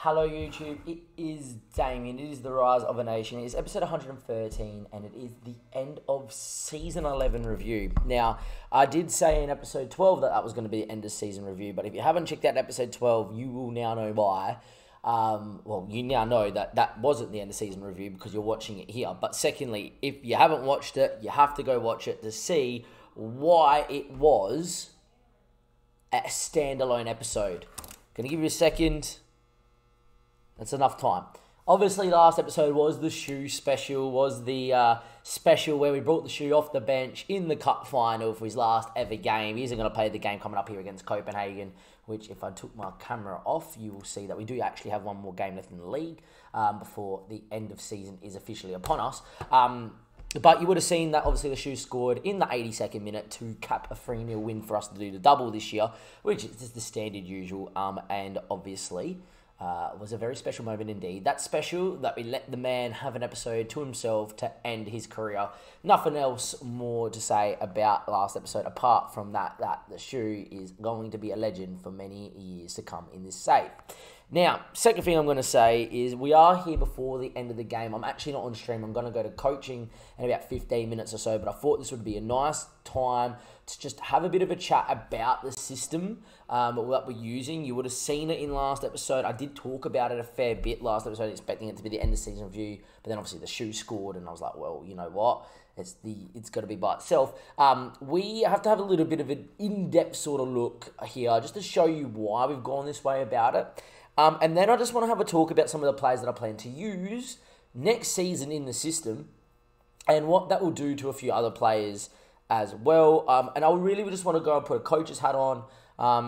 Hello YouTube, it is Damien, it is The Rise of a Nation, it is episode 113 and it is the end of season 11 review. Now, I did say in episode 12 that was going to be the end of season review, but if you haven't checked out episode 12, you will now know why. Well, you now know that wasn't the end of season review because you're watching it here. But secondly, if you haven't watched it, you have to go watch it to see why it was a standalone episode. Gonna give you a second. That's enough time. Obviously, last episode was the shoe special, was the special where we brought the shoe off the bench in the cup final for his last ever game. He isn't going to play the game coming up here against Copenhagen, which if I took my camera off, you will see that we do actually have one more game left in the league before the end of season is officially upon us. But you would have seen that obviously the shoe scored in the 82nd minute to cap a 3-0 win for us to do the double this year, which is the standard usual, and obviously was a very special moment indeed. That's special that we let the man have an episode to himself to end his career. Nothing else more to say about last episode apart from that the shoe is going to be a legend for many years to come in this save. Now, second thing I'm going to say is we are here before the end of the game. I'm actually not on stream. I'm going to go to coaching in about 15 minutes or so, but I thought this would be a nice time to just have a bit of a chat about the system that we're using. You would have seen it in last episode. I did talk about it a fair bit last episode, expecting it to be the end of season review, but then obviously the shoe scored, and I was like, well, you know what? It's got to be by itself. We have to have a little bit of an in-depth sort of look here, just to show you why we've gone this way about it. And then I just want to have a talk about some of the players that I plan to use next season in the system and what that will do to a few other players as well. And I really just want to go and put a coach's hat on,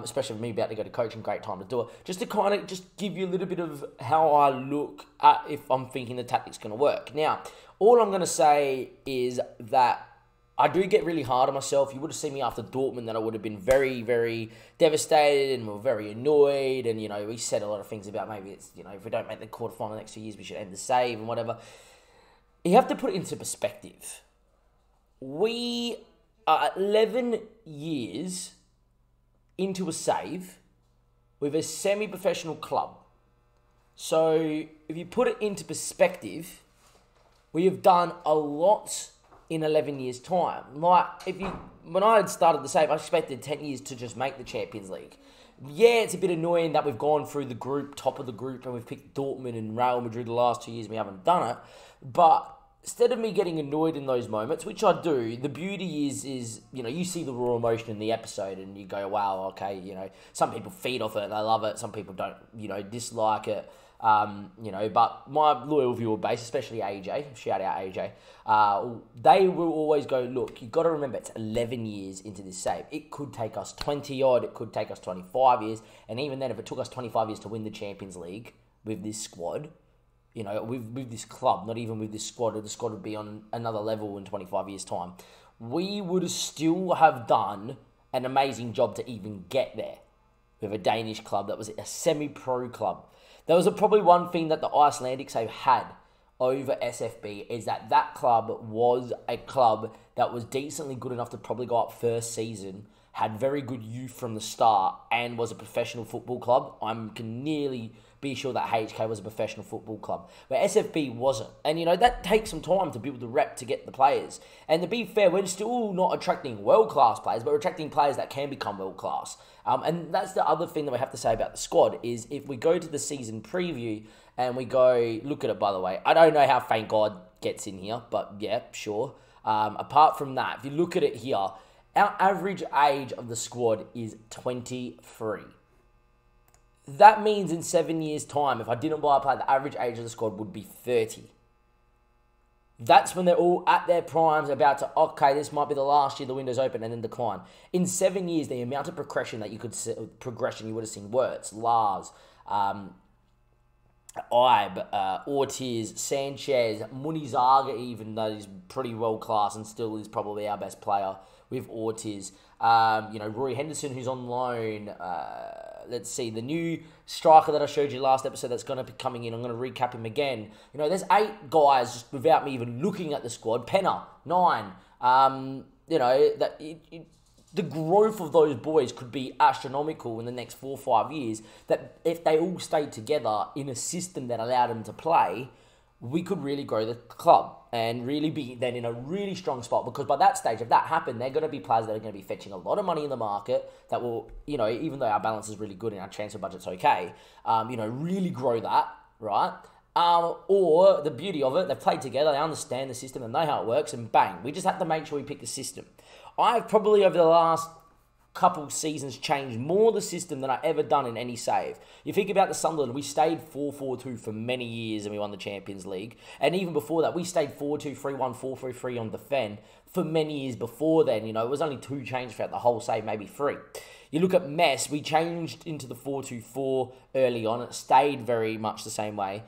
especially with me about to go to coaching, great time to do it, just to kind of just give you a little bit of how I look at if I'm thinking the tactic's going to work. Now, all I'm going to say is that I do get really hard on myself. You would have seen me after Dortmund that I would have been very, very devastated and we were very annoyed. And, you know, we said a lot of things about maybe it's, you know, if we don't make the quarterfinal next 2 years, we should end the save and whatever. You have to put it into perspective. We are 11 years into a save with a semi-professional club. So if you put it into perspective, we have done a lot in 11 years' time. Like, when I had started the save, I expected 10 years to just make the Champions League. Yeah, it's a bit annoying that we've gone through the group, top of the group, and we've picked Dortmund and Real Madrid the last 2 years and we haven't done it. But instead of me getting annoyed in those moments, which I do, the beauty is you know, you see the raw emotion in the episode and you go, wow, okay, you know, some people feed off it, they love it, some people don't, you know, dislike it. You know, but my loyal viewer base, especially AJ, shout out AJ, they will always go, look, you've got to remember it's 11 years into this save. It could take us 20 odd, it could take us 25 years, and even then, if it took us 25 years to win the Champions League with this squad, you know, with this club, not even with this squad, the squad would be on another level in 25 years' time, we would still have done an amazing job to even get there with a Danish club that was a semi-pro club. There was probably one thing that the Icelandic save had over SFB is that club was a club that was decently good enough to probably go up first season, had very good youth from the start, and was a professional football club. I can nearly be sure that HK was a professional football club, but SFB wasn't. And, you know, that takes some time to build the rep to get the players. And to be fair, we're still not attracting world-class players, but we're attracting players that can become world-class. And that's the other thing that we have to say about the squad is if we go to the season preview and we go, look at it, by the way. I don't know how Thank God gets in here, but yeah, sure. Apart from that, if you look at it here, our average age of the squad is 23. That means in 7 years' time, if I didn't buy a player, the average age of the squad would be 30. That's when they're all at their primes, about to, okay, this might be the last year the window's open, and then decline. In 7 years, the amount of progression that you could see, you would have seen Wirtz, Lars, Ibe, Ortiz, Sanchez, Munizaga, even though he's pretty world class and still is probably our best player with Ortiz. You know, Roy Henderson, who's on loan. Let's see, the new striker that I showed you last episode that's going to be coming in. I'm going to recap him again. You know, there's 8 guys just without me even looking at the squad. Penner, 9. You know, the growth of those boys could be astronomical in the next 4 or 5 years, that if they all stayed together in a system that allowed them to play, we could really grow the club and really be then in a really strong spot, because by that stage, if that happened, they're going to be players that are going to be fetching a lot of money in the market that will, even though our balance is really good and our transfer budget's okay, really grow that, right? Or the beauty of it, they've played together, they understand the system and know how it works, and bang, we just have to make sure we pick the system. I've probably over the last couple seasons changed more the system than I've ever done in any save. You think about the Sunderland, we stayed 4-4-2 for many years and we won the Champions League. And even before that, we stayed 4-2-3-1, 4-3-3 on defend for many years before then. It was only 2 changes throughout the whole save, maybe 3. You look at Mess, we changed into the 4-2-4 early on. It stayed very much the same way.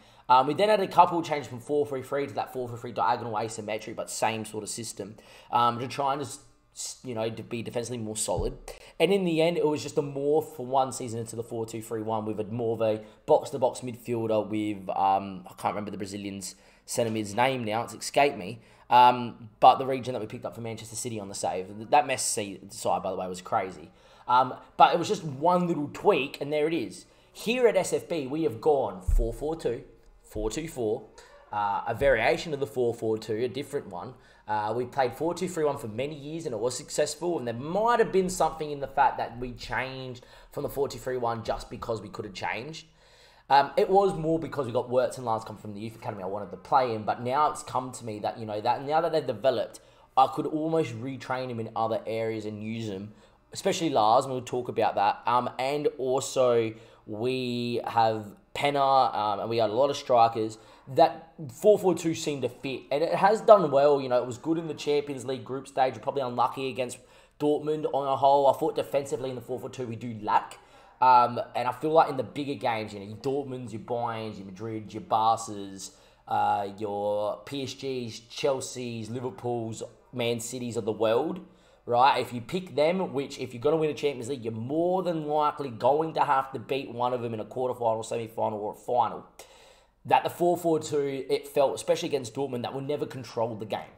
We then had a couple change from 4-3-3 to that 4-3-3 diagonal asymmetric, but same sort of system, to try and just, to be defensively more solid. And in the end, it was just a morph for one season into the 4-2-3-1 with more of a box-to-box midfielder with, I can't remember the Brazilian's centre mid's name now, it's escaped me, but the region that we picked up for Manchester City on the save. That Mess side, by the way, was crazy. But it was just one little tweak, and there it is. Here at SFB, we have gone 4-4-2, 4-2-4, a variation of the 4-4-2, a different one. We played 4-2-3-1 for many years and it was successful, and there might have been something in the fact that we changed from the 4-2-3-1 just because we could have changed. It was more because we got Wirtz and Lars come from the youth academy I wanted to play in, but now it's come to me that, that now that they've developed, I could almost retrain him in other areas and use them, especially Lars, and we'll talk about that. And also we have Penner, and we had a lot of strikers. That 4-4-2 seemed to fit, and it has done well. It was good in the Champions League group stage. We're probably unlucky against Dortmund on a whole. I thought defensively in the 4-4-2 we do lack. And I feel like in the bigger games, your Dortmunds, your Bayerns, your Madrid, your Barças, your PSGs, Chelseas, Liverpools, Man Cities of the world, right? If you pick them, which if you're going to win a Champions League, you're more than likely going to have to beat one of them in a quarterfinal, semi-final, or a final. That the 4-4-2, it felt, especially against Dortmund, that we never controlled the game,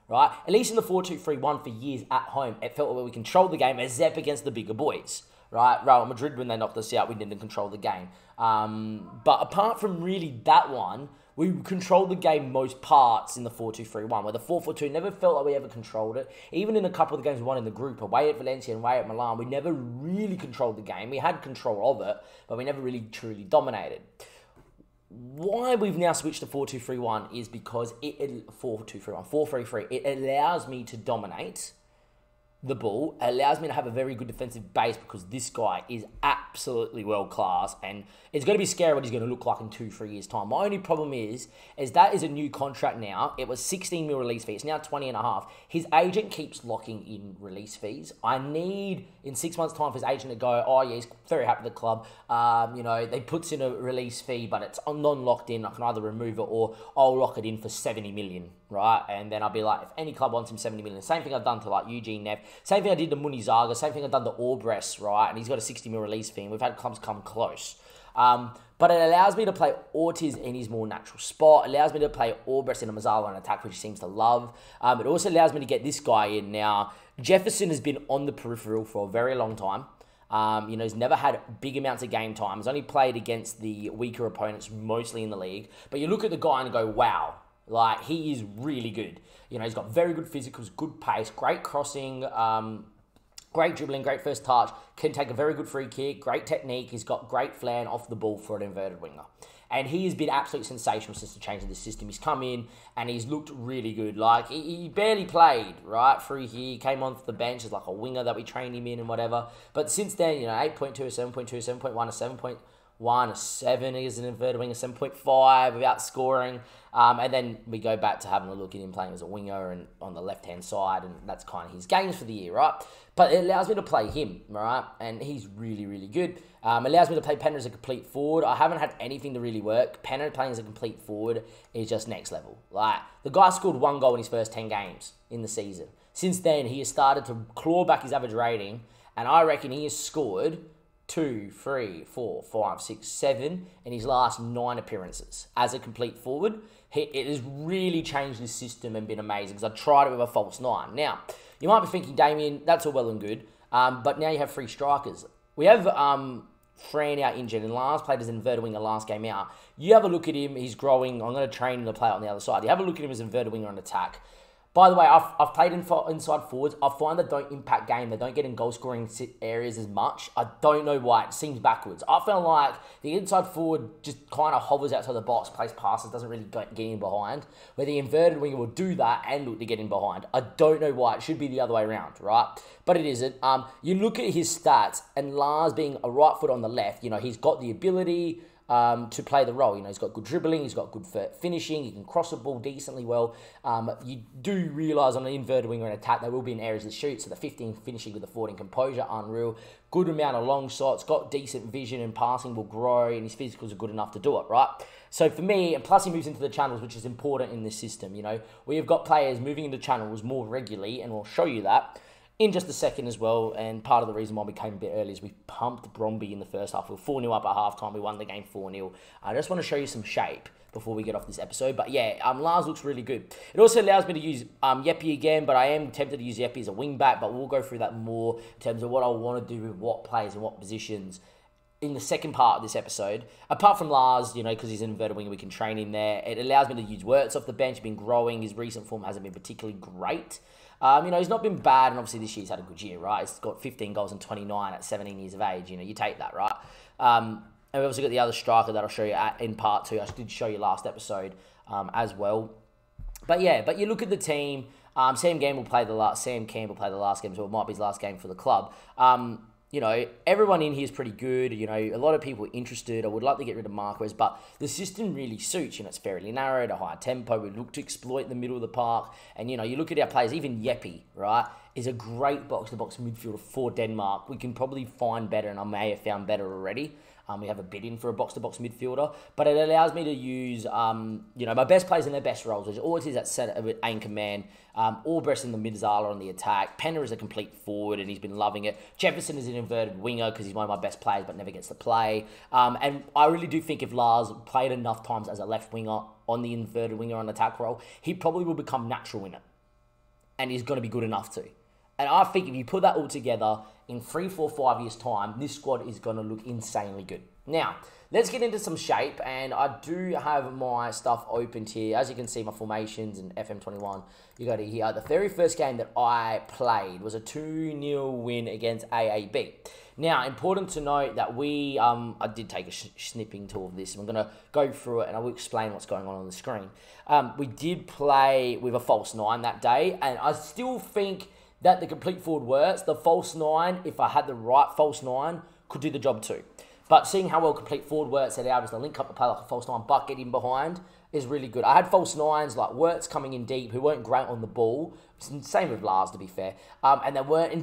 right? At least in the 4-2-3-1 for years at home, it felt like we controlled the game as Zep against the bigger boys, right? Real Madrid, when they knocked us out, we didn't control the game. But apart from really that one, we controlled the game most parts in the 4-2-3-1, where the 4-4-2 never felt like we ever controlled it. Even in a couple of the games we won in the group, away at Valencia and away at Milan, we never really controlled the game. We had control of it, but we never really truly dominated. Why we've now switched to 4-2-3-1 is because 4-3-3, it allows me to dominate the ball. It allows me to have a very good defensive base because this guy is absolutely world class, and it's going to be scary what he's going to look like in 2-3 years time. My only problem is that is a new contract now. It was 16 mil release fee. It's now 20.5. His agent keeps locking in release fees. I need in 6 months time for his agent to go, oh yeah, he's very happy with the club. They puts in a release fee, but it's non-locked in. I can either remove it or I'll lock it in for 70 million, right? And then I'll be like, if any club wants him 70 million, same thing I've done to like Eugene Neff, same thing I did to Munizaga, same thing I've done to Orbres, right? And he's got a 60 mil release fee, and we've had clubs come close. But it allows me to play Ortiz in his more natural spot. It allows me to play Orbres in a Mazzala in attack, which he seems to love. It also allows me to get this guy in. Now, Jefferson has been on the peripheral for a very long time. He's never had big amounts of game time. He's only played against the weaker opponents, mostly in the league. But you look at the guy and go, wow, like, he is really good. He's got very good physicals, good pace, great crossing, great dribbling, great first touch, can take a very good free kick, great technique. He's got great flair off the ball for an inverted winger. And he has been absolutely sensational since the change of the system. He's come in and he's looked really good. Like, he barely played, right, through here. He came onto the bench as like a winger that we trained him in and whatever. But since then, 8.2, a 7.2, a 7.1, a 7.1, a 7 is an inverted winger, 7.5 without scoring. And then we go back to having a look at him playing as a winger and on the left-hand side, and that's kind of his games for the year, right? But it allows me to play him, right? And he's really, really good. It allows me to play Penner as a complete forward. I haven't had anything to really work. Penner playing as a complete forward is just next level. Like, the guy scored 1 goal in his first 10 games in the season. Since then, he has started to claw back his average rating, and I reckon he has scored 2, 3, 4, 5, 6, 7 in his last 9 appearances as a complete forward. It has really changed the system and been amazing because I tried it with a false 9. Now, you might be thinking, Damien, that's all well and good. But now you have 3 strikers. We have Fran out injured, and Lars played as an inverted winger last game out. You have a look at him, he's growing. I'm going to train him to play on the other side. You have a look at him as an inverted winger on attack. By the way, I've played inside forwards. I find they don't impact game. They don't get in goal-scoring areas as much. I don't know why. It seems backwards. I feel like the inside forward just kind of hovers outside the box, plays passes, doesn't really get in behind, where the inverted winger will do that and look to get in behind. I don't know why. It should be the other way around, right? But it isn't. You look at his stats, and Lars being a right foot on the left, he's got the ability to play the role. He's got good dribbling, he's got good finishing, he can cross the ball decently well. You do realise on an inverted winger in attack, there will be in areas that shoot, so the 15 finishing with the 14 composure, unreal. Good amount of long shots, got decent vision, and passing will grow, and his physicals are good enough to do it, right? So for me, and plus he moves into the channels, which is important in this system. We have got players moving into channels more regularly, and we'll show you that in just a second as well. And part of the reason why we came a bit early is we pumped Bromby in the first half. We were 4-0 up at halftime. We won the game 4-0. I just want to show you some shape before we get off this episode. But yeah, Lars looks really good. It also allows me to use Yeppy again, but I am tempted to use Yeppy as a wing back, but we'll go through that more in terms of what I want to do with what players and what positions in the second part of this episode. Apart from Lars, because he's an inverted winger, we can train him there. It allows me to use Wirtz off the bench. He's been growing. His recent form hasn't been particularly great. He's not been bad, and obviously this year he's had a good year, right? He's got 15 goals and 29 at 17 years of age. You take that, right? And we've also got the other striker that I'll show you in part 2. I did show you last episode as well. But you look at the team. Sam Campbell played the last game, so it might be his last game for the club. Everyone in here is pretty good. A lot of people are interested. I would like to get rid of Marquez, but the system really suits. It's fairly narrow, at a high tempo. We look to exploit the middle of the park. And, you look at our players, even Yeppy, right, is a great box-to-box midfielder for Denmark. We can probably find better, and I may have found better already. We have a bid in for a box-to-box midfielder, but it allows me to use, my best players in their best roles, which always is that set with anchor man. Albrecht in the mid, Zala on the attack. Penner is a complete forward, and he's been loving it. Jefferson is an inverted winger because he's one of my best players, but never gets to play. And I really do think if Lars played enough times as a left winger on the inverted winger on attack role, he probably will become natural in it, and he's going to be good enough to. And I think if you put that all together, in 3, 4, 5 years' time, this squad is going to look insanely good. Now, let's get into some shape, and I do have my stuff opened here. As you can see, my formations and Fm21, you got it here. The very first game that I played was a 2-0 win against AAB. Now, important to note that I did take a snipping tour of this, and I'm going to go through it, and I will explain what's going on the screen. We did play with a false 9 that day, and I still think that the complete forward works. The false 9, if I had the right false 9, could do the job too. But seeing how well complete forward works, it allows us to link up the play like a false 9, but get in behind is really good. I had false 9s like Wirtz coming in deep, who weren't great on the ball. Same with Lars, to be fair. And they weren't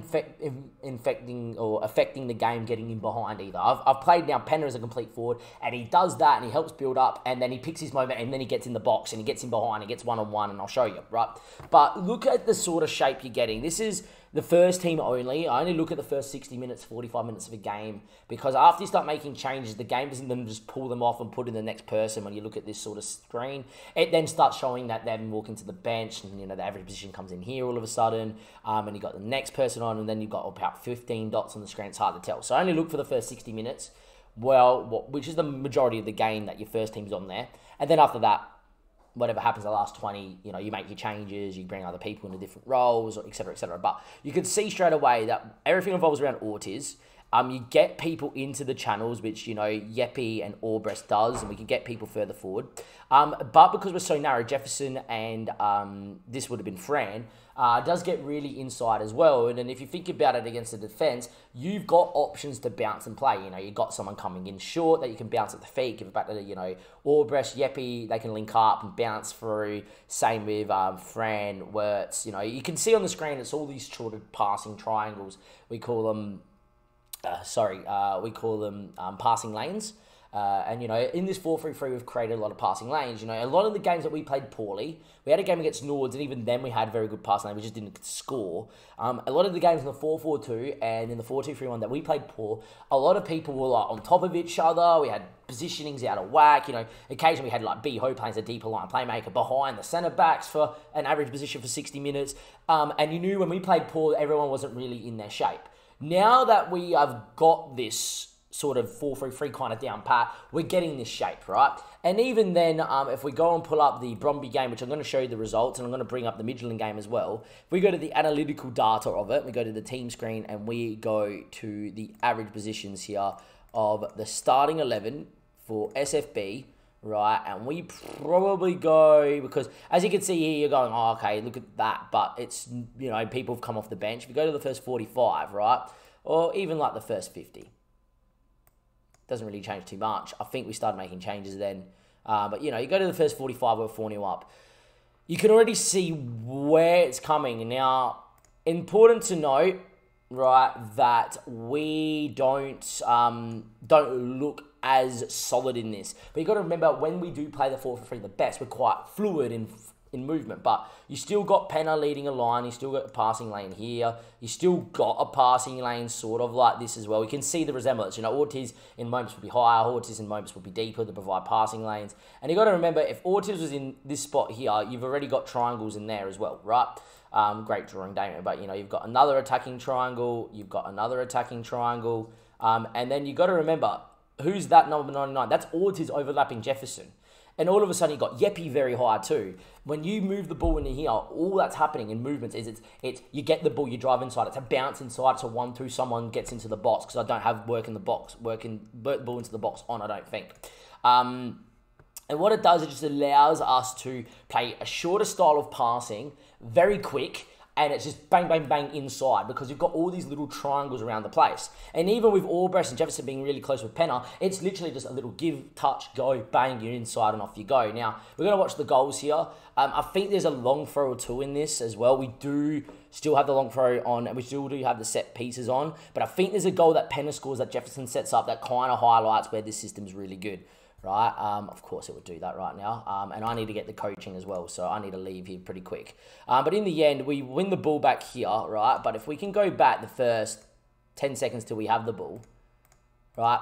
affecting the game getting in behind either. I've played now Penner as a complete forward, and he does that, and he helps build up, and then he picks his moment, and then he gets in the box, and he gets in behind, and gets one-on-one, and I'll show you, right? But look at the sort of shape you're getting. This is the first team only. I only look at the first 60 minutes, 45 minutes of a game, because after you start making changes, the game doesn't then just pull them off and put in the next person. When you look at this sort of screen, it then starts showing that they're walking to the bench, and the average position comes in here all of a sudden, and you got the next person on, and then you've got about 15 dots on the screen. It's hard to tell. So I only look for the first 60 minutes, which is the majority of the game that your first team's on there, and then after that, whatever happens the last 20, you make your changes, you bring other people into different roles, et cetera, et cetera. But you can see straight away that everything revolves around Ortiz. You get people into the channels, which, Yeppy and Albrecht does, and we can get people further forward. But because we're so narrow, Jefferson and this would have been Fran, does get really inside as well. And then if you think about it against the defence, you've got options to bounce and play. You've got someone coming in short that you can bounce at the feet, give it back to, Albrecht, Yeppy, they can link up and bounce through. Same with Fran, Wirtz. You can see on the screen, it's all these sort of passing triangles. We call them... passing lanes. And, in this 4-3-3, we've created a lot of passing lanes. A lot of the games that we played poorly, we had a game against Nords, and even then we had very good passing lanes. We just didn't score. A lot of the games in the 4-4-2 and in the 4-2-3-1 that we played poor, a lot of people were on top of each other. We had positionings out of whack. Occasionally we had B-Ho playing as a deeper line playmaker behind the centre backs for an average position for 60 minutes. And you knew when we played poor, everyone wasn't really in their shape. Now that we have got this sort of 4-3-3 kind of down pat, we're getting this shape, right? And even then, if we go and pull up the Bromby game, which I'm going to show you the results, and I'm going to bring up the Midland game as well. If we go to the analytical data of it, we go to the team screen, and we go to the average positions here of the starting 11 for SFB, right? And we probably go, because as you can see here, you're going, oh, okay, look at that. But it's, you know, people have come off the bench. If you go to the first 45, right? Or even like the first 50. Doesn't really change too much. I think we started making changes then. But, you know, you go to the first 45, we're 4-0 up. You can already see where it's coming. Now, important to note, right, that we don't look as solid in this. But you got to remember, when we do play the 4-3 the best, we're quite fluid in movement. But you still got Penner leading a line. You still got a passing lane here. You still got a passing lane sort of like this as well. You can see the resemblance. You know, Ortiz in moments would be higher. Ortiz in moments would be deeper to provide passing lanes. And you got to remember, if Ortiz was in this spot here, you've already got triangles in there as well, right? Great drawing, Damien. But, you know, you've got another attacking triangle. You've got another attacking triangle. And then you got to remember, who's that number 99? That's Ortiz overlapping Jefferson. And all of a sudden, you got Yepi very high too. When you move the ball into here, all that's happening in movements is it's you get the ball, you drive inside, it's a bounce inside, it's a 1-2, someone gets into the box, because I don't have work in the box, working the ball into the box on, I don't think. And what it does, it just allows us to play a shorter style of passing, very quick, and it's just bang, bang, bang inside, because you've got all these little triangles around the place. And even with Albrecht and Jefferson being really close with Penner, it's literally just a little give, touch, go, bang, you're inside and off you go. Now, we're going to watch the goals here. I think there's a long throw or two in this as well. We do still have the long throw on, and we still do have the set pieces on. But I think there's a goal that Penner scores that Jefferson sets up that kind of highlights where this system's really good. Right, of course it would do that right now, and I need to get the coaching as well, so I need to leave here pretty quick. But in the end, we win the ball back here, right? But if we can go back the first 10 seconds till we have the ball, right?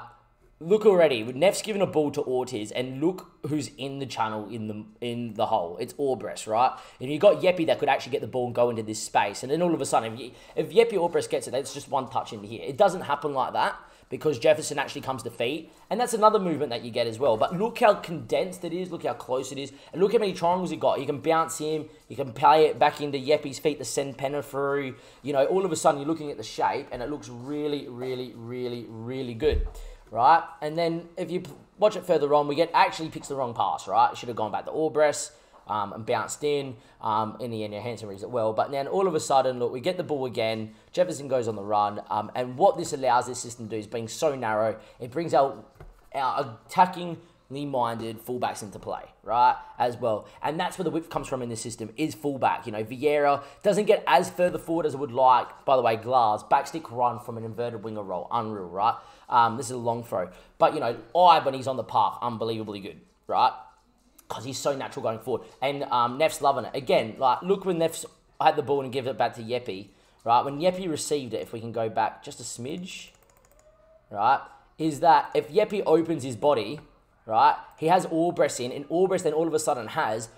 Look already, Neff's given a ball to Ortiz, and look who's in the channel in the hole. It's Albrecht, right? And you got Yepi that could actually get the ball and go into this space, and then all of a sudden, if Yepi Albrecht gets it, it's just one touch into here. It doesn't happen like that, because Jefferson actually comes to feet. And that's another movement that you get as well. But look how condensed it is. Look how close it is. And look how many triangles you got. You can bounce him. You can play it back into Yepi's feet to send Penner through. You know, all of a sudden you're looking at the shape, and it looks really, really, really, really good. Right? And then if you watch it further on, we get actually picks the wrong pass, right? It should have gone back to Albrecht. And bounced in the end, Hansen reads it well. But then all of a sudden, look, we get the ball again. Jefferson goes on the run. And what this allows this system to do is being so narrow, it brings our attackingly minded fullbacks into play, right, as well. And that's where the width comes from in this system, is fullback. You know, Vieira doesn't get as further forward as I would like. By the way, Glass, backstick run from an inverted winger roll. Unreal, right? This is a long throw. But, you know, when he's on the park, unbelievably good, right? Because he's so natural going forward. And Neff's loving it. Again, like, look when Neff's had the ball and give it back to Yepi, right? When Yepi received it, if we can go back just a smidge, right, is that if Yepi opens his body, right, he has Albrecht in, and Albrecht then all of a sudden has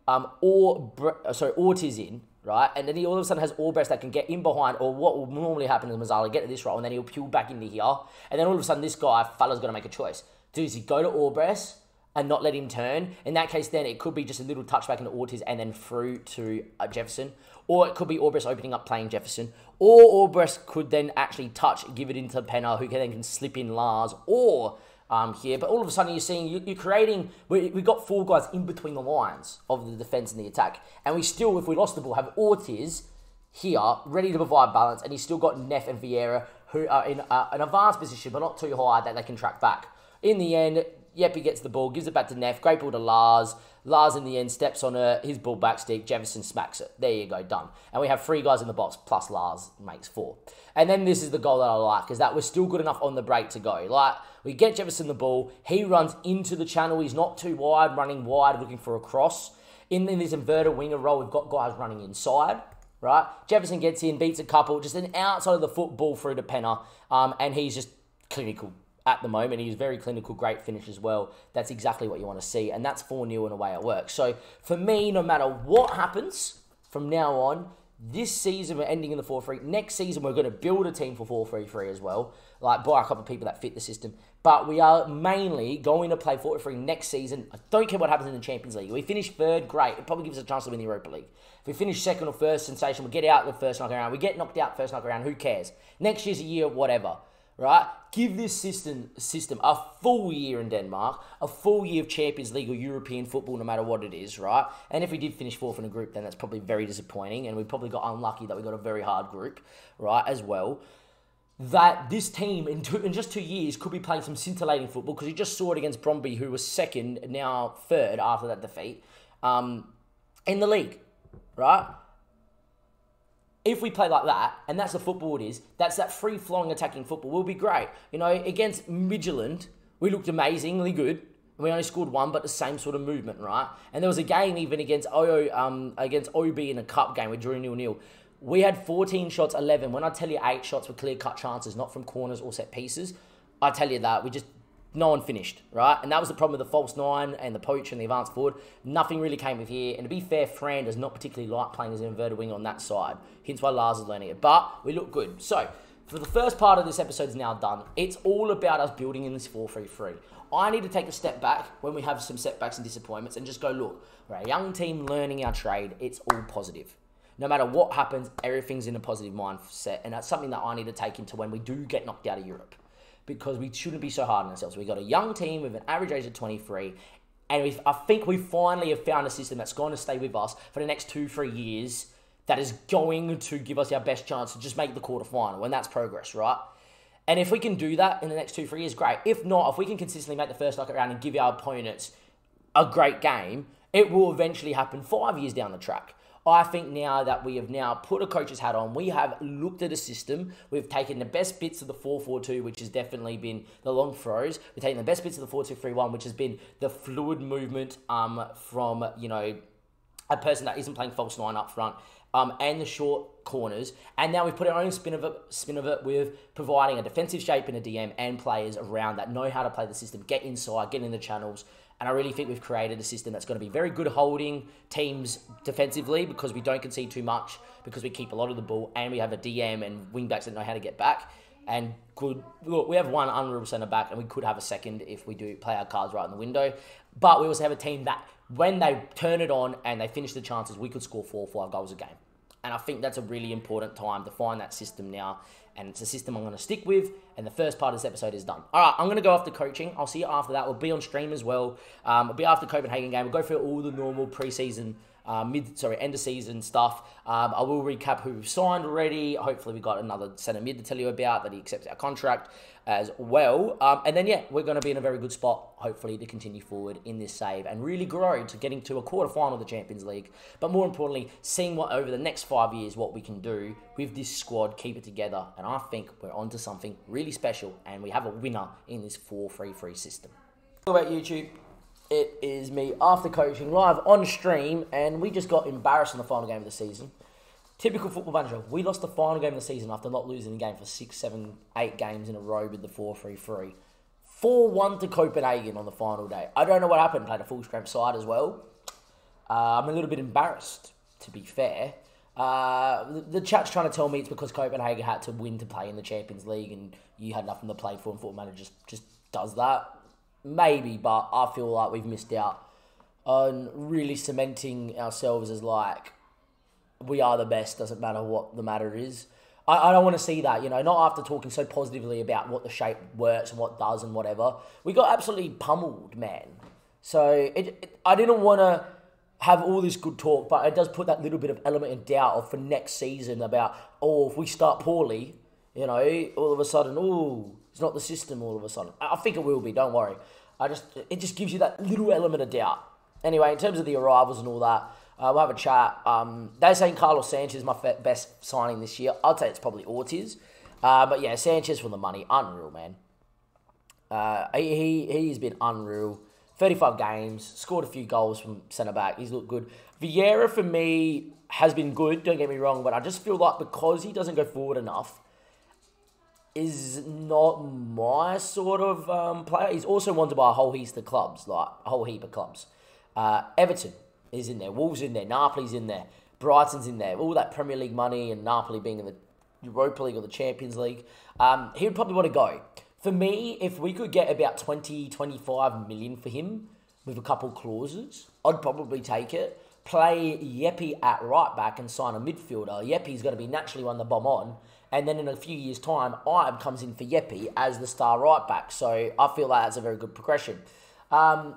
Ortiz in, right? And then he all of a sudden has Albrecht that can get in behind, or what will normally happen is Mazzala get to this role, and then he'll peel back into here. And then all of a sudden this fella's going to make a choice. Does he go to Albrecht and not let him turn? In that case, then it could be just a little touchback into Ortiz and then through to Jefferson. Or it could be Albrecht opening up, playing Jefferson. Or Albrecht could then actually touch, give it into Penner, who can slip in Lars, or here. But all of a sudden, you're seeing, you're creating, we've got four guys in between the lines of the defense and the attack. And we still, if we lost the ball, have Ortiz here, ready to provide balance. And he's still got Neff and Vieira, who are in an advanced position, but not too high that they can track back. In the end, Yepi gets the ball, gives it back to Neff. Great ball to Lars. Lars, in the end, steps on his ball back stick. Jefferson smacks it. There you go, done. And we have 3 guys in the box, plus Lars makes 4. And then this is the goal that I like, is that we're still good enough on the break to go. Like, we get Jefferson the ball. He runs into the channel. He's not too wide, running wide, looking for a cross. In this inverted winger role, we've got guys running inside, right? Jefferson gets in, beats a couple, just an outside of the football through to Penner, and he's just clinical. At the moment, he's very clinical, great finish as well. That's exactly what you want to see, and that's 4-0 in a way it works. So for me, no matter what happens from now on, This season, we're ending in the 4-3. Next season, we're going to build a team for 4-3-3 as well. Like, buy a couple of people that fit the system. But we are mainly going to play 4-3 next season. I don't care what happens in the Champions League. If we finish third, great. It probably gives us a chance to win the Europa League. If we finish second or first, sensational. We get out the first knockout round. We get knocked out first knockout round. Who cares? Next year's a year, whatever. Right? Give this system a full year in Denmark, a full year of Champions League or European football, no matter what it is, right? And if we did finish fourth in a group, then that's probably very disappointing, and we probably got unlucky that we got a very hard group, right, as well. That this team, in just 2 years, could be playing some scintillating football, because you just saw it against Bromby, who was second, now third after that defeat, in the league, right? If we play like that, and that's the football it is, that's that free-flowing attacking football, we'll be great. You know, against Midtjylland, we looked amazingly good. We only scored one, but the same sort of movement, right? And there was a game even against OB in a cup game, we drew 0-0. We had 14 shots, 11. When I tell you 8 shots were clear-cut chances, not from corners or set pieces, I tell you that, no one finished, right? And that was the problem with the false 9 and the poach and the advanced forward. Nothing really came with here. And to be fair, Fran does not particularly like playing as an inverted wing on that side. Hence why Lars is learning it. But we look good. So, for the first part of this episode is now done. It's all about us building in this 4-3-3. I need to take a step back when we have some setbacks and disappointments and just go, look, we're a young team learning our trade. It's all positive. No matter what happens, everything's in a positive mindset. And that's something that I need to take into when we do get knocked out of Europe. Because we shouldn't be so hard on ourselves. We've got a young team with an average age of 23, and I think we finally have found a system that's going to stay with us for the next 2-3 years that is going to give us our best chance to just make the quarterfinal, and that's progress, right? And if we can do that in the next 2-3 years, great. If not, if we can consistently make the first knockout round and give our opponents a great game, it will eventually happen 5 years down the track. I think now that we have now put a coach's hat on, we have looked at a system, we've taken the best bits of the 4-4-2, which has definitely been the long throws, we've taken the best bits of the 4-2-3-1, which has been the fluid movement from, you know, a person that isn't playing false 9 up front, and the short corners, and now we've put our own spin of it with providing a defensive shape in a DM and players around that know how to play the system, get inside, get in the channels. And I really think we've created a system that's going to be very good holding teams defensively, because we don't concede too much, because we keep a lot of the ball, and we have a DM and wing-backs that know how to get back. And look, we have one unreal centre-back, and we could have a second if we do play our cards right in the window. But we also have a team that, when they turn it on and they finish the chances, we could score 4 or 5 goals a game. And I think that's a really important time to find that system now. And it's a system I'm going to stick with. And the first part of this episode is done. All right, I'm going to go after coaching. I'll see you after that. We'll be on stream as well. We'll be after Copenhagen game. We'll go through all the normal pre-season, end of season stuff. I will recap who we've signed already. Hopefully we got another centre mid to tell you about that he accepts our contract as well. And then, yeah, we're going to be in a very good spot, hopefully, to continue forward in this save and really grow to getting to a quarter-final of the Champions League. But more importantly, seeing what over the next 5 years, what we can do with this squad, keep it together. And I think we're onto something really special, and we have a winner in this 4-3-3 system. Hello about YouTube. It is me after coaching live on stream, and we just got embarrassed in the final game of the season. Typical Football Manager. We lost the final game of the season after not losing the game for 6, 7, 8 games in a row with the 4-3-3. 4-1 to Copenhagen on the final day. I don't know what happened. Played a full-strength side as well. I'm a little bit embarrassed, to be fair. The chat's trying to tell me it's because Copenhagen had to win to play in the Champions League and you had nothing to play for, and Football Manager just does that. Maybe, but I feel like we've missed out on really cementing ourselves as like, we are the best, doesn't matter what the matter is. I don't want to see that, you know, not after talking so positively about what the shape works and what does and whatever. We got absolutely pummeled, man. So I didn't want to have all this good talk, but it does put that little bit of element of doubt of for next season about, oh, if we start poorly, you know, all of a sudden, oh, it's not the system all of a sudden. I think it will be, don't worry. It just gives you that little element of doubt. Anyway, in terms of the arrivals and all that, we'll have a chat. They're saying Carlos Sanchez is my best signing this year. I'd say it's probably Ortiz. But yeah, Sanchez for the money. Unreal, man. He's been unreal. 35 games, scored a few goals from centre-back. He's looked good. Vieira, for me, has been good, don't get me wrong, but I just feel like because he doesn't go forward enough, is not my sort of player. He's also wanted by a whole heap of clubs, Everton is in there, Wolves in there, Napoli's in there. Brighton's in there. All that Premier League money and Napoli being in the Europa League or the Champions League. He would probably want to go. For me, if we could get about 20, 25 million for him with a couple clauses, I'd probably take it. Play Yepi at right back and sign a midfielder. Yepi's going to be naturally one to bomb on. And then in a few years' time, Ibe comes in for Yepi as the star right back. So I feel like that's a very good progression. I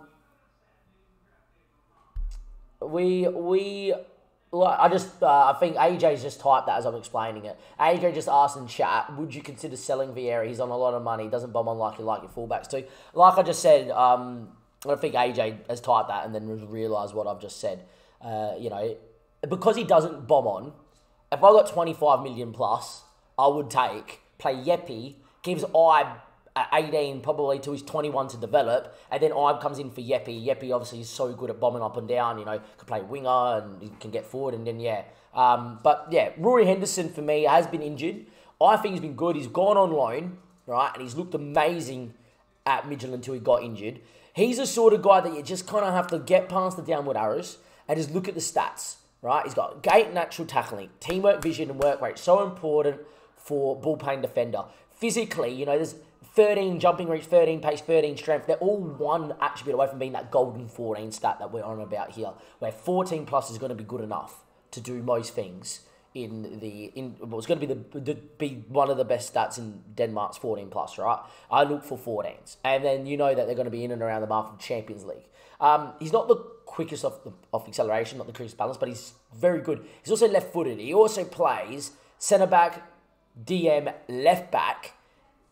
think AJ's just typed that as I'm explaining it. AJ just asked in chat, would you consider selling Vieira? He's on a lot of money. Doesn't bomb on like you like your fullbacks too. Like I just said, I think AJ has typed that and then realised what I've just said. Because he doesn't bomb on, if I got 25 million plus, I would play Yepi, gives Ibe at 18 probably to his 21 to develop, and then Ibe comes in for Yepi. Yepi obviously is so good at bombing up and down, can play winger and he can get forward, and then Rory Henderson for me has been injured. I think he's been good. He's gone on loan, right, and he's looked amazing at Midtjylland until he got injured. He's the sort of guy that you just kind of have to get past the downward arrows and just look at the stats, right? He's got great natural tackling, teamwork, vision, and work rate. So important for ball-playing defender. Physically, there's 13 jumping reach, 13 pace, 13 strength. They're all one attribute away from being that golden 14 stat that we're on about here, where 14 plus is going to be good enough to do most things it's going to be one of the best stats in Denmark's 14 plus, right? I look for 14s. And then that they're going to be in and around the mark of Champions League. He's not the quickest off acceleration, not the quickest balance, but he's very good. He's also left-footed. He also plays centre-back, DM, left-back.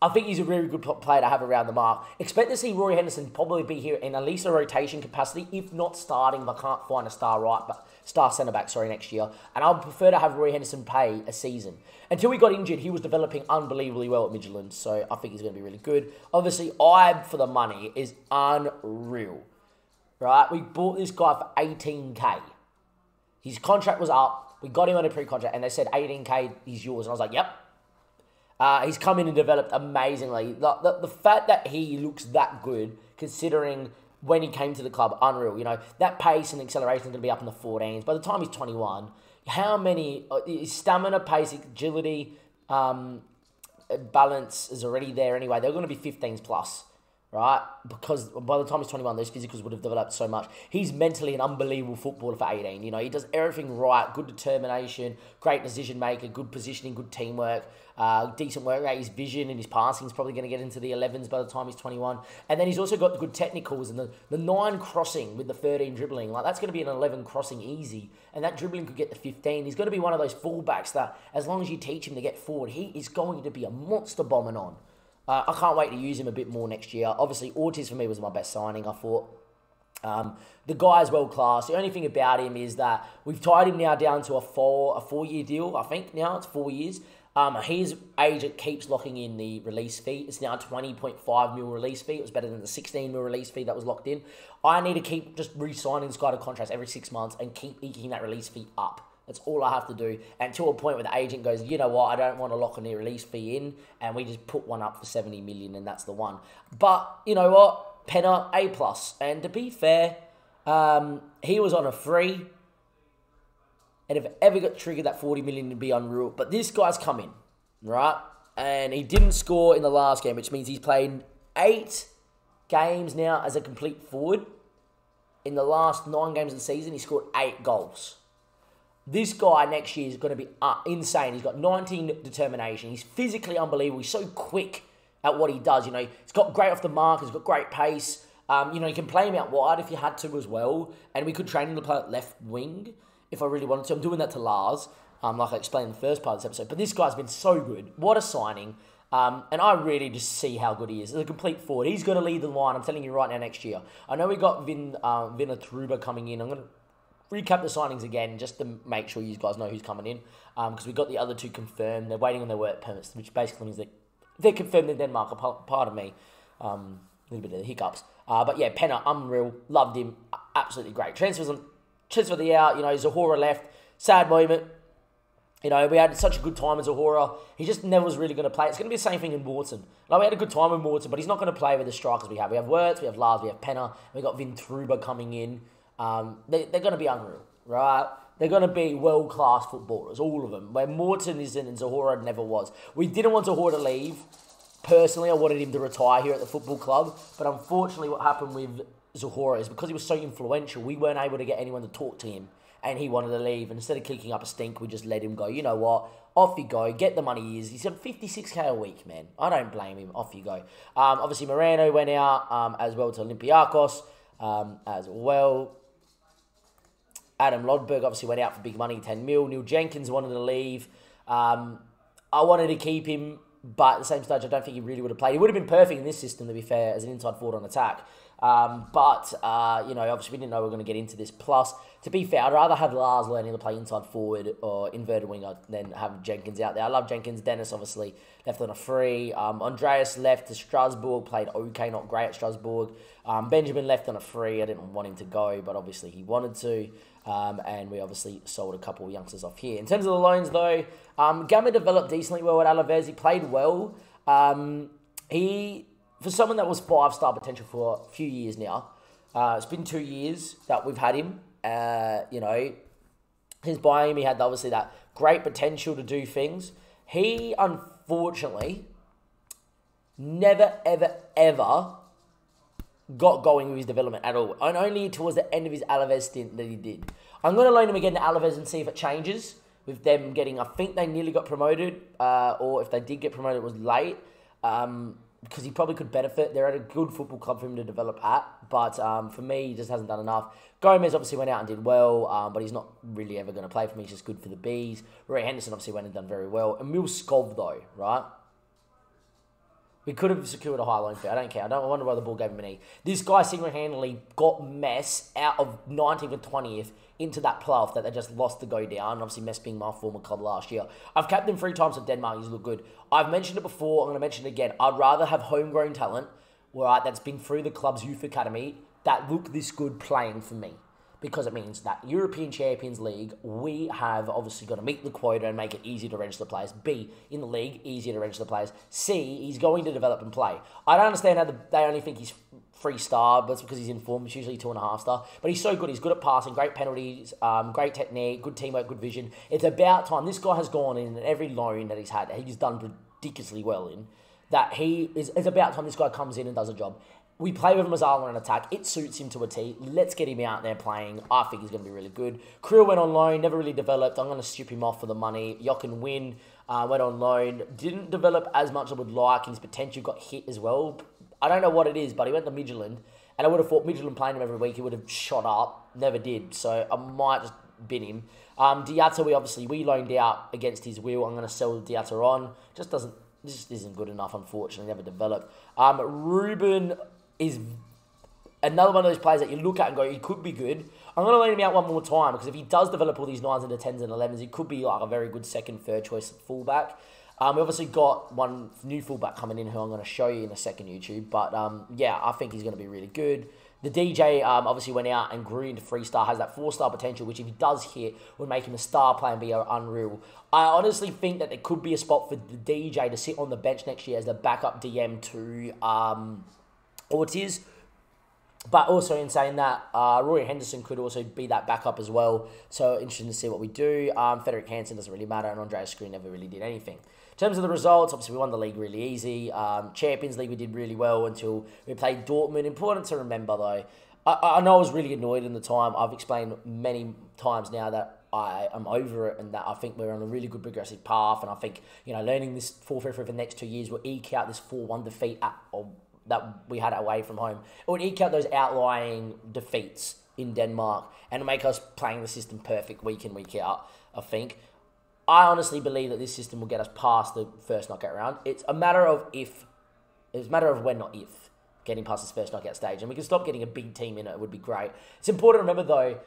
I think he's a really good player to have around the mark. Expect to see Rory Henderson probably be here in at least a rotation capacity, if not starting, if I can't find a star centre-back, next year. And I would prefer to have Rory Henderson play a season. Until he got injured, he was developing unbelievably well at Midtjylland, so I think he's going to be really good. Obviously, Ibe for the money is unreal, right? We bought this guy for 18k. His contract was up. We got him on a pre-contract, and they said 18k is yours. And I was like, yep. He's come in and developed amazingly. The fact that he looks that good, considering when he came to the club, unreal. That pace and acceleration is going to be up in the 14s. By the time he's 21, how many... his stamina, pace, agility, balance is already there anyway. They're going to be 15s plus, right? Because by the time he's 21, those physicals would have developed so much. He's mentally an unbelievable footballer for 18. He does everything right. Good determination, great decision maker, good positioning, good teamwork. Decent work rate, his vision and his passing is probably going to get into the 11s by the time he's 21. And then he's also got good technicals and the 9 crossing with the 13 dribbling. That's going to be an 11 crossing easy. And that dribbling could get to 15. He's going to be one of those fullbacks that, as long as you teach him to get forward, he is going to be a monster bombing on. I can't wait to use him a bit more next year. Obviously, Ortiz for me was my best signing, I thought. The guy's world class. The only thing about him is that we've tied him now down to a 4-year deal, I think now. It's 4 years. His agent keeps locking in the release fee. It's now a 20.5 mil release fee. It was better than the 16 mil release fee that was locked in. I need to keep just re-signing this guy to contracts every 6 months and keep eking that release fee up. That's all I have to do. And to a point where the agent goes, you know what, I don't want to lock a release fee in, and we just put one up for 70 million, and that's the one. But you know what, Penner, A+. And to be fair, he was on a free. And if it ever got triggered, that 40 million would be unreal. But this guy's come in, right? And he didn't score in the last game, which means he's played 8 games now as a complete forward. In the last 9 games of the season, he scored 8 goals. This guy next year is going to be insane. He's got 19 determination. He's physically unbelievable. He's so quick at what he does. He's got great off the mark. He's got great pace. You can play him out wide if you had to as well. And we could train him to play at left wing if I really wanted to. I'm doing that to Lars, like I explained in the first part of this episode. But this guy's been so good. What a signing. And I really just see how good he is. As a complete forward, he's going to lead the line. I'm telling you right now next year. I know we got Vinatruba coming in. I'm going to recap the signings again just to make sure you guys know who's coming in. Because we got the other 2 confirmed. They're waiting on their work permits, which basically means that they're confirmed in Denmark. Part of me. A little bit of the hiccups. But yeah, Penner, unreal. Loved him. Absolutely great. Transfer of the hour. Zahora left. Sad moment. We had such a good time as Zahora. He just never was really going to play. It's going to be the same thing in Wharton. We had a good time with Wharton, but he's not going to play with the strikers we have. We have Wirtz, we have Lars, we have Penner. We got Vintruba coming in. They're going to be unreal, right? they're going to be world-class footballers, all of them. Where Morton isn't and Zahora never was. We didn't want Zahora to leave. Personally, I wanted him to retire here at the football club. But unfortunately, what happened with Zahora is because he was so influential, we weren't able to get anyone to talk to him. And he wanted to leave. And instead of kicking up a stink, we just let him go. You know what? Off you go. Get the money he is. He's got 56k a week, man. I don't blame him. Off you go. Obviously, Moreno went out as well to Olympiacos as well. Adam Lodberg obviously went out for big money, 10 mil. Neil Jenkins wanted to leave. I wanted to keep him, but at the same stage, I don't think he really would have played. He would have been perfect in this system, to be fair, as an inside forward on attack. Obviously we didn't know we were going to get into this. Plus, to be fair, I'd rather have Lars learning to play inside forward or inverted winger than have Jenkins out there. I love Jenkins. Dennis obviously left on a free. Andreas left to Strasbourg, played okay, not great at Strasbourg. Benjamin left on a free. I didn't want him to go, but obviously he wanted to. And we obviously sold a couple of youngsters off here. In terms of the loans, though, Gamma developed decently well at Alaves. He played well. For someone that was 5-star potential for a few years now, it's been 2 years that we've had him. His buying him, he had obviously that great potential to do things. He, unfortunately, never, ever, ever got going with his development at all. And only towards the end of his Alaves stint that he did. I'm going to loan him again to Alaves and see if it changes with them getting, I think they nearly got promoted, or if they did get promoted, it was late. Because he probably could benefit. They're at a good football club for him to develop at. But for me, he just hasn't done enough. Gomez obviously went out and did well, but he's not really ever going to play for me. He's just good for the Bees. Roy Henderson obviously went and done very well. Emil Skov, though, right? We could have secured a high loan fee. I don't care. I wonder why the ball gave him an E. This guy single-handedly got Mess out of 19th and 20th into that playoff that they just lost to go down. Obviously, Mess being my former club last year. I've capped him 3 times for Denmark. He's looked good. I've mentioned it before. I'm going to mention it again. I'd rather have homegrown talent, right, that's been through the club's youth academy that look this good playing for me. Because it means that European Champions League, we have obviously got to meet the quota and make it easier to register players. B, in the league, easier to register players. C, he's going to develop and play. I don't understand how they only think he's 3-star, but it's because he's in form. It's usually 2.5-star. But he's so good. He's good at passing, great penalties, great technique, good teamwork, good vision. It's about time. This guy has gone in every loan that he's had, he's done ridiculously well in, that it's about time this guy comes in and does a job. We play with Mazzala in attack. It suits him to a T. Let's get him out there playing. I think he's going to be really good. Krill went on loan, never really developed. I'm going to strip him off for the money. Jochen Win went on loan. Didn't develop as much as I would like. His potential got hit as well. I don't know what it is, but he went to Midtjylland. And I would have thought Midtjylland playing him every week, he would have shot up. Never did. So I might just bin him. Diatta, we loaned out against his will. I'm going to sell Diatta on. Just isn't good enough, unfortunately. Never developed. Ruben is another one of those players that you look at and go, he could be good. I'm going to loan him out one more time because if he does develop all these 9s into 10s and 11s, he could be like a very good second, third choice fullback. We obviously got one new fullback coming in who I'm going to show you in a second, YouTube. But yeah, I think he's going to be really good. The DJ obviously went out and grew into 3-star, has that 4-star potential, which if he does hit, would make him a star player and be unreal. I honestly think that there could be a spot for the DJ to sit on the bench next year as the backup DM to Ortiz. But also in saying that, Roy Henderson could also be that backup as well. So interesting to see what we do. Frederick Hansen doesn't really matter, and Andreas Screen never really did anything. In terms of the results, obviously we won the league really easy. Champions League we did really well until we played Dortmund. Important to remember though, I know I was really annoyed in the time. I've explained many times now that I am over it and that I think we're on a really good progressive path. And I think, learning this 4-3 for the next 2 years will eke out this 4-1 defeat that we had away from home. It would eke out those outlying defeats in Denmark and make us playing the system perfect week in, week out, I think. I honestly believe that this system will get us past the first knockout round. It's a matter of if. It's a matter of when, not if, getting past this first knockout stage. And we can stop getting a big team in it. It would be great. It's important to remember, though,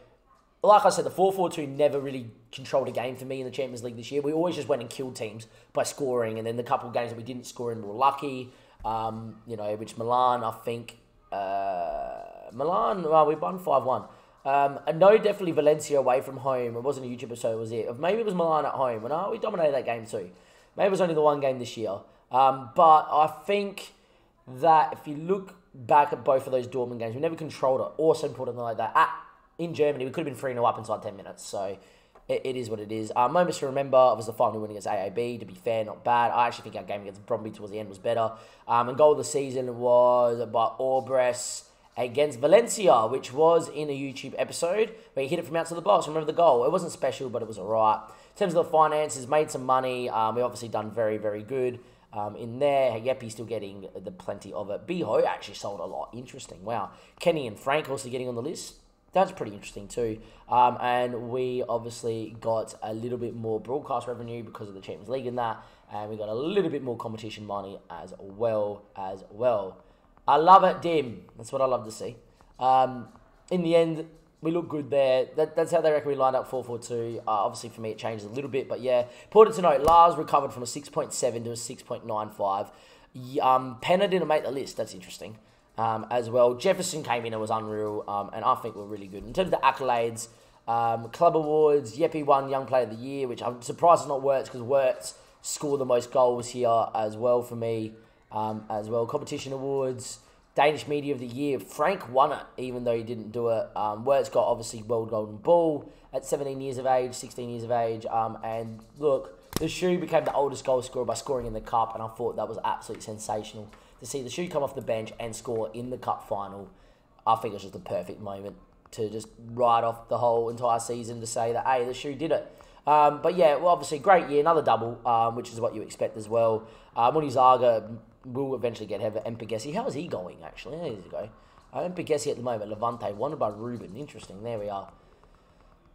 like I said, the 4-4-2 never really controlled a game for me in the Champions League this year. We always just went and killed teams by scoring. And then the couple of games that we didn't score in, we were lucky. Which Milan, I think... we won 5-1. No, definitely Valencia away from home. It wasn't a YouTube episode, was it? Maybe it was Milan at home. And we dominated that game too. Maybe it was only the one game this year. But I think that if you look back at both of those Dortmund games, we never controlled it or something like that. In Germany, we could have been 3-0 up inside 10 minutes. So, it is what it is. Moments to remember was the final win against AAB. To be fair, not bad. I actually think our game against Bromby towards the end was better. And goal of the season was by Orbres against Valencia, which was in a YouTube episode where he hit it from outside the box. Remember the goal? It wasn't special, but it was alright. In terms of the finances, made some money. We obviously done very, very good in there. Yeppy's still getting the plenty of it. Biho actually sold a lot. Interesting. Wow. Kenny and Frank also getting on the list. That's pretty interesting too. And we obviously got a little bit more broadcast revenue because of the Champions League and that. And we got a little bit more competition money as well. I love it, Dim. That's what I love to see. In the end, we look good there. That's how they reckon we lined up 4-4-2. Obviously, for me, it changes a little bit. But yeah, important to note, Lars recovered from a 6.7 to a 6.95. Penna didn't make the list. That's interesting as well. Jefferson came in and was unreal. And I think we're really good. In terms of the accolades, club awards, Yeppy won Young Player of the Year, which I'm surprised it's not Wirtz because Wirtz scored the most goals here as well for me. As well, competition awards, Danish Media of the Year. Frank won it, even though he didn't do it. Wirtz got obviously World Golden Ball at 17 years of age, 16 years of age. And look, the Shoe became the oldest goal scorer by scoring in the Cup, and I thought that was absolutely sensational to see the Shoe come off the bench and score in the Cup final. I think it was just the perfect moment to just ride off the whole entire season to say that, hey, the Shoe did it. But yeah, well, obviously, great year, another double, which is what you expect as well. Munizaga will eventually get Heather. Empagesi, how is he going, actually? There you go. Empagesi at the moment, Levante, wanted by Ruben. Interesting, there we are.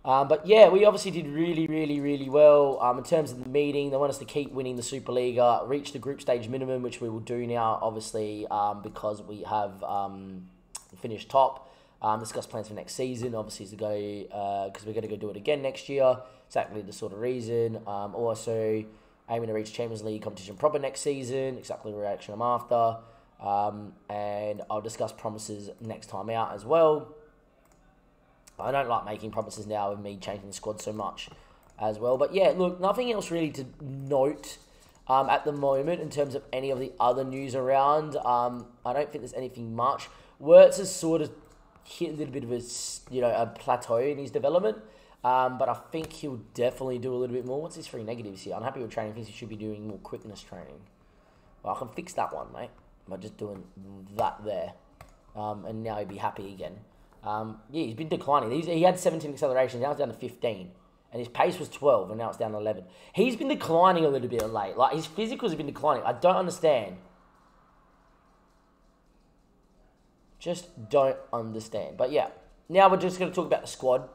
But yeah, we obviously did really, really, really well. In terms of the meeting, they want us to keep winning the Superliga, reach the group stage minimum, which we will do now, obviously, because we have finished top. Discuss plans for next season, obviously, to go, because we're going to go do it again next year. Exactly the sort of reason. Also, aiming to reach Champions League competition proper next season. Exactly the reaction I'm after. And I'll discuss promises next time out as well. I don't like making promises now with me changing the squad so much as well. But yeah, look, nothing else really to note at the moment in terms of any of the other news around. I don't think there's anything much. Wirtz has sort of hit a little bit of a plateau in his development. But I think he'll definitely do a little bit more. What's his 3 negatives here? Unhappy with training. Thinks he should be doing more quickness training. Well, I can fix that one, mate, by just doing that there. And now he'll be happy again. Yeah, he's been declining. He had 17 acceleration. Now it's down to 15. And his pace was 12, and now it's down to 11. He's been declining a little bit of late. Like, his physicals have been declining. I don't understand. Just don't understand. But yeah, now we're just going to talk about the squad.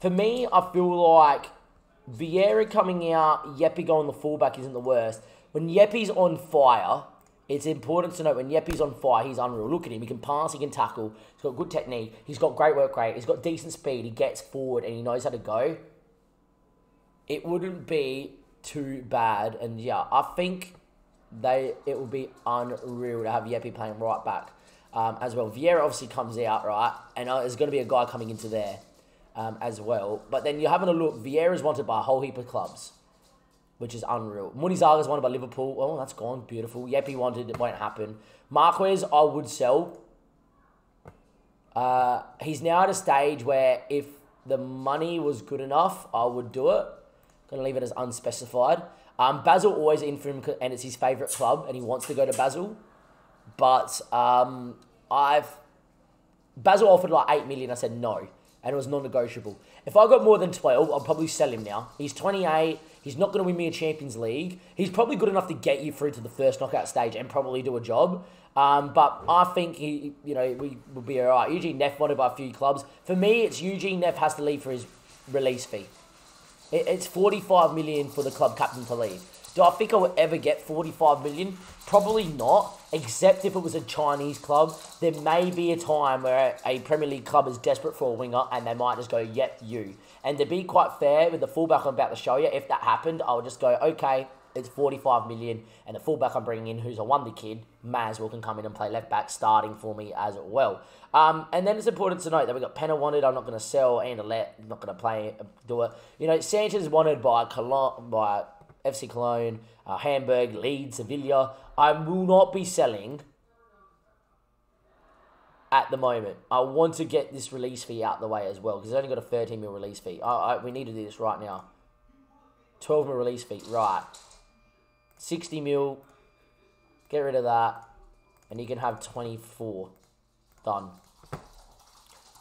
For me, I feel like Vieira coming out, Yeppy going the fullback isn't the worst. When Yeppy's on fire, it's important to note when Yeppy's on fire, he's unreal. Look at him. He can pass, he can tackle. He's got good technique. He's got great work rate. He's got decent speed. He gets forward and he knows how to go. It wouldn't be too bad. And yeah, I think it would be unreal to have Yeppy playing right back as well. Vieira obviously comes out, right? And there's going to be a guy coming into there. As well. But then you're having a look. Vieira's wanted by a whole heap of clubs, which is unreal. Munizaga's wanted by Liverpool. Oh, that's gone. Beautiful. Yeppy wanted. It won't happen. Marquez, I would sell. He's now at a stage where if the money was good enough, I would do it. Going to leave it as unspecified. Basel always in for him, and it's his favourite club, and he wants to go to Basel. But Basel offered like 8 million. I said no. And it was non-negotiable. If I got more than 12, I'll probably sell him now. He's 28. He's not going to win me a Champions League. He's probably good enough to get you through to the first knockout stage and probably do a job. But I think we will be all right. Eugene Neff wanted by a few clubs. For me, it's Eugene Neff has to leave for his release fee. It's 45 million for the club captain to leave. Do I think I would ever get 45 million? Probably not, except if it was a Chinese club. There may be a time where a Premier League club is desperate for a winger and they might just go, yep, you. And to be quite fair with the fullback I'm about to show you, if that happened, I would just go, okay, it's 45 million. And the fullback I'm bringing in, who's a wonder kid, Maswell, can come in and play left back starting for me as well. And then it's important to note that we've got Penna wanted, I'm not going to sell, and Alette, not going to do it. Sanchez wanted by FC Cologne, Hamburg, Leeds, Sevilla. I will not be selling at the moment. I want to get this release fee out the way as well, because it's only got a 13 mil release fee. We need to do this right now. 12 mil release fee, right. 60 mil, get rid of that, and you can have 24. Done.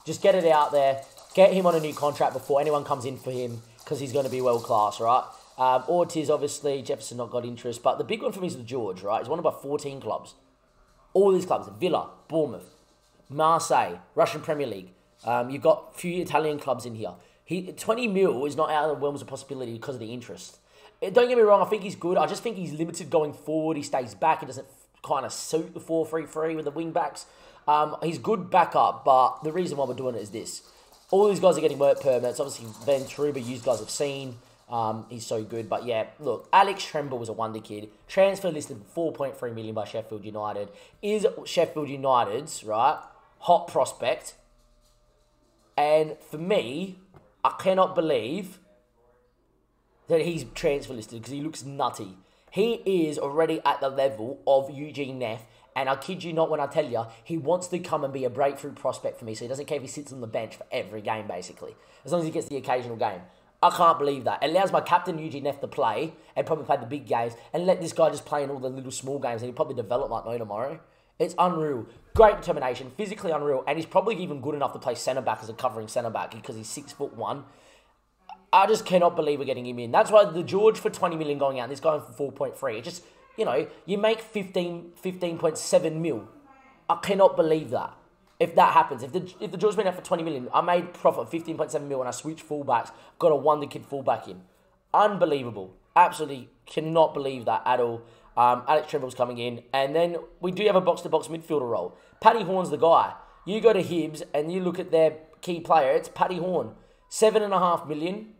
Just get it out there. Get him on a new contract before anyone comes in for him, because he's going to be world class, right? Ortiz, obviously, Jefferson not got interest, but the big one for me is the George, right? He's one of about 14 clubs. All these clubs, Villa, Bournemouth, Marseille, Russian Premier League. You've got a few Italian clubs in here. 20 mil is not out of the realms of possibility because of the interest. Don't get me wrong, I think he's good. I just think he's limited going forward. He stays back. He doesn't kind of suit the 4-3-3 with the wing backs. He's good backup, but the reason why we're doing it is this. All these guys are getting work permits. Obviously, Van Truba, you guys have seen. He's so good. But yeah, look, Alex Tremble was a wonder kid. Transfer listed for 4.3 million by Sheffield United. Is Sheffield United's, right, hot prospect. And for me, I cannot believe that he's transfer listed because he looks nutty. He is already at the level of Eugene Neff. And I kid you not when I tell you, he wants to come and be a breakthrough prospect for me. So he doesn't care if he sits on the bench for every game, basically. As long as he gets the occasional game. I can't believe that. It allows my captain, Eugene Neff, to play and probably play the big games and let this guy just play in all the little small games and he'll probably develop like no tomorrow. It's unreal. Great determination, physically unreal, and he's probably even good enough to play centre-back as a covering centre-back because he's 6'1". I just cannot believe we're getting him in. That's why the George for 20 million going out and this guy for 4.3. It just... You know, you make 15.7 mil. I cannot believe that. If that happens, if the George went out for 20 million, I made profit of 15.7 mil and I switched fullbacks, got a wonder kid fullback in. Unbelievable. Absolutely cannot believe that at all. Alex Tremble's coming in. And then we do have a box-to-box midfielder role. Paddy Horn's the guy. You go to Hibs and you look at their key player, it's Paddy Horn. 7.5 million.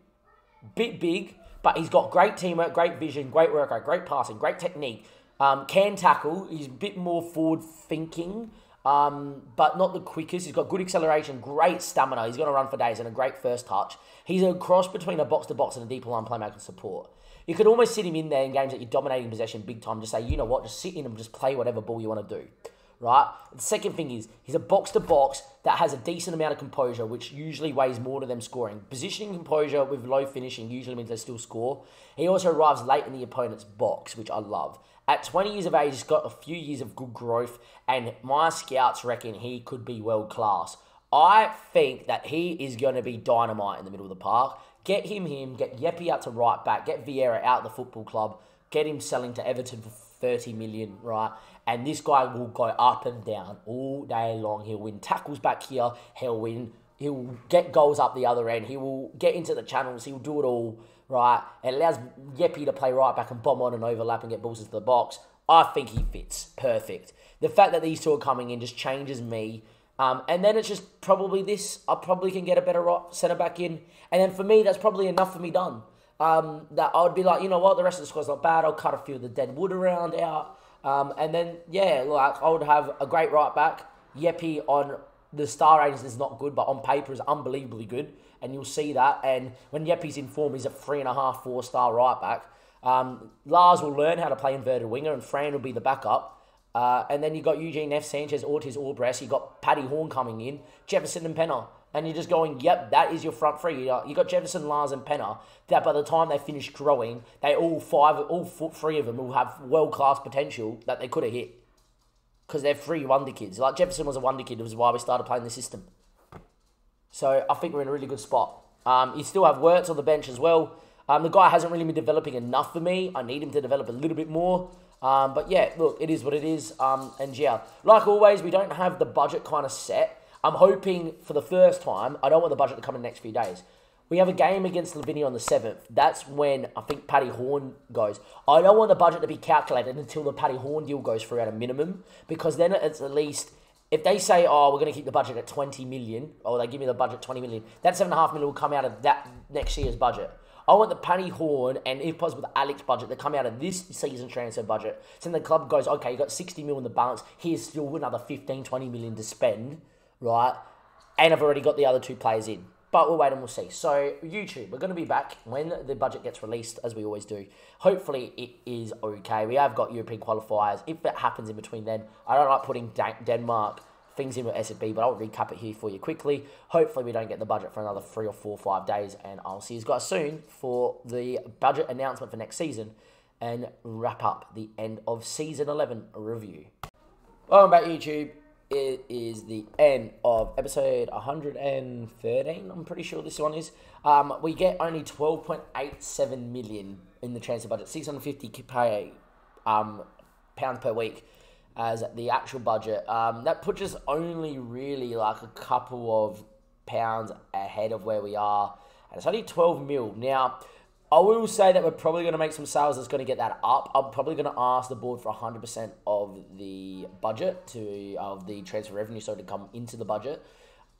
Bit big. But he's got great teamwork, great vision, great work rate, great passing, great technique. Can tackle. He's a bit more forward thinking, but not the quickest. He's got good acceleration, great stamina. He's going to run for days and a great first touch. He's a cross between a box-to-box and a deep line playmaker support. You could almost sit him in there in games that you're dominating possession big time. Just say, you know what, just sit in and just play whatever ball you want to do. Right? The second thing is, he's a box-to-box that has a decent amount of composure, which usually weighs more to them scoring. Positioning composure with low finishing usually means they still score. He also arrives late in the opponent's box, which I love. At 20 years of age, he's got a few years of good growth, and my scouts reckon he could be world-class. I think that he is going to be dynamite in the middle of the park. Get him, get Yepi out to right back, get Vieira out of the football club, get him selling to Everton for 30 million, right? And this guy will go up and down all day long. He'll win tackles back here. He'll get goals up the other end. He will get into the channels. He'll do it all, right? It allows Yepi to play right back and bomb on and overlap and get balls into the box. I think he fits perfect. The fact that these two are coming in just changes me. And then it's just probably this. I probably can get a better centre-back in. And then for me, that's probably enough for me done. That I would be like, you know what, the rest of the squad's not bad. I'll cut a few of the dead wood around out. And then, yeah, like I would have a great right back. Yepi on the star ratings is not good, but on paper is unbelievably good. And you'll see that. And when Yepi's in form, he's a 3.5, 4-star right back. Lars will learn how to play inverted winger, and Fran will be the backup. And then you got Eugene F. Sanchez, Ortiz, Orbres. You got Paddy Horn coming in, Jefferson and Penner. And you're just going, yep, that is your front three. You got Jefferson, Lars, and Penner. That by the time they finish growing, they all three of them will have world-class potential that they could have hit. Because they're three wonder kids. Like Jefferson was a wonder kid. It was why we started playing the system. So I think we're in a really good spot. You still have Wirtz on the bench as well. The guy hasn't really been developing enough for me. I need him to develop a little bit more. But yeah, look, it is what it is. And yeah, like always, we don't have the budget kind of set. I'm hoping for the first time, I don't want the budget to come in the next few days. We have a game against Lavinia on the 7th. That's when I think Paddy Horn goes. I don't want the budget to be calculated until the Paddy Horn deal goes through at a minimum. Because then it's at least, if they say, oh, we're going to keep the budget at 20 million, or they give me the budget 20 million, that 7.5 million will come out of that next year's budget. I want the Paddy Horn and, if possible, the Alex budget to come out of this season transfer budget. So then the club goes, okay, you got 60 million in the balance. Here's still another 15, 20 million to spend. Right, and I've already got the other two players in. But we'll wait and we'll see. So, YouTube, we're going to be back when the budget gets released, as we always do. Hopefully, it is okay. We have got European qualifiers. If that happens in between then, I don't like putting Denmark, things in with S&P, but I'll recap it here for you quickly. Hopefully we don't get the budget for another 3 or 4 or 5 days, and I'll see you guys soon for the budget announcement for next season and wrap up the end of Season 11 review. Welcome back, YouTube. It is the end of episode 113, I'm pretty sure this one is. We get only 12.87 million in the transfer budget, 650k pounds per week as the actual budget. That puts us only really like a couple of pounds ahead of where we are, and it's only 12 mil. Now, I will say that we're probably going to make some sales that's going to get that up. I'm probably going to ask the board for 100% of the budget of the transfer revenue so to come into the budget.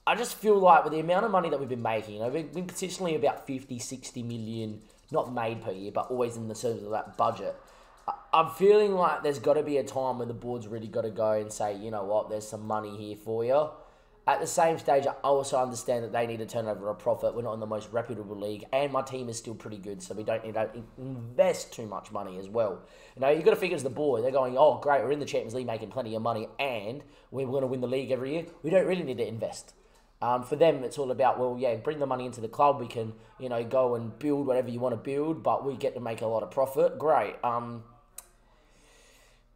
I just feel like with the amount of money that we've been making, we've been consistently about 50, 60 million, not made per year, but always in the service of that budget. I'm feeling like there's got to be a time when the board's really got to go and say, you know what, there's some money here for you. At the same stage, I also understand that they need to turn over a profit. We're not in the most reputable league, and my team is still pretty good, so we don't need to invest too much money as well. You know, you've got to figure as the board, they're going, oh, great, we're in the Champions League making plenty of money, and we're going to win the league every year. We don't really need to invest. For them, it's all about, well, yeah, bring the money into the club. We can, you know, go and build whatever you want to build, but we get to make a lot of profit. Great.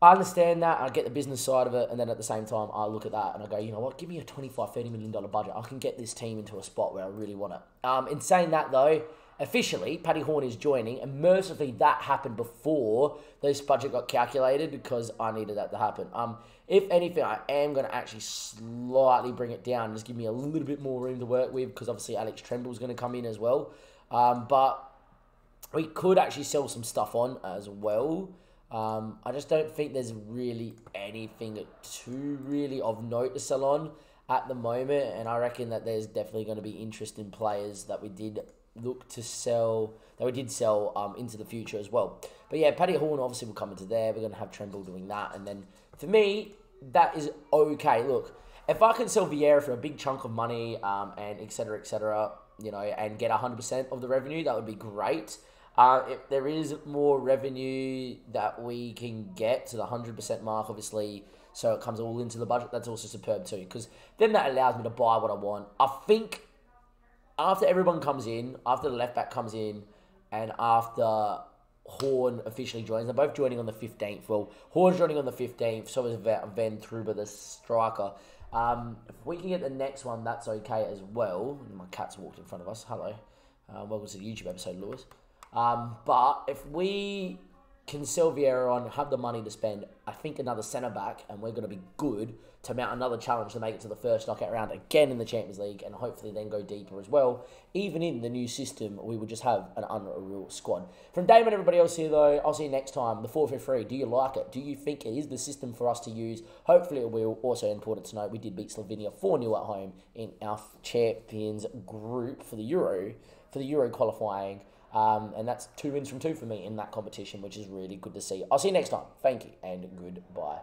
I understand that, I get the business side of it, and then at the same time, I look at that and I go, you know what, give me a $25, $30 million budget. I can get this team into a spot where I really want it. In saying that, though, officially, Paddy Horn is joining, and mercifully, that happened before this budget got calculated because I needed that to happen. If anything, I am going to actually slightly bring it down and just give me a little bit more room to work with because obviously Alex Tremble's going to come in as well. But we could actually sell some stuff on as well. I just don't think there's really anything too really of note to sell on at the moment, and I reckon that there's definitely going to be interest in players that we did look to sell, that we did sell into the future as well. But yeah, Paddy Horn obviously will come into there. We're going to have Tremble doing that, and then for me, that is okay. Look, if I can sell Vieira for a big chunk of money, and etc., you know, and get 100% of the revenue, that would be great. If there is more revenue that we can get to the 100% mark, obviously, so it comes all into the budget, that's also superb too, because then that allows me to buy what I want. I think after everyone comes in, after the left back comes in, and after Horn officially joins, they're both joining on the 15th. Well, Horn's joining on the 15th, so is Van Truba, the striker. If we can get the next one, that's okay as well. My cat's walked in front of us. Hello. Welcome to the YouTube episode, Lewis. But if we can sell Vieira on, have the money to spend, I think another centre-back, and we're going to be good to mount another challenge to make it to the first knockout round again in the Champions League, and hopefully then go deeper as well. Even in the new system, we would just have an unreal squad. From Damon and everybody else here, though, I'll see you next time. The 4-3, do you like it? Do you think it is the system for us to use? Hopefully it will. Also important to note, we did beat Slovenia 4-0 at home in our Champions group for the Euro qualifying. And that's 2 wins from 2 for me in that competition, which is really good to see. I'll see you next time. Thank you and goodbye.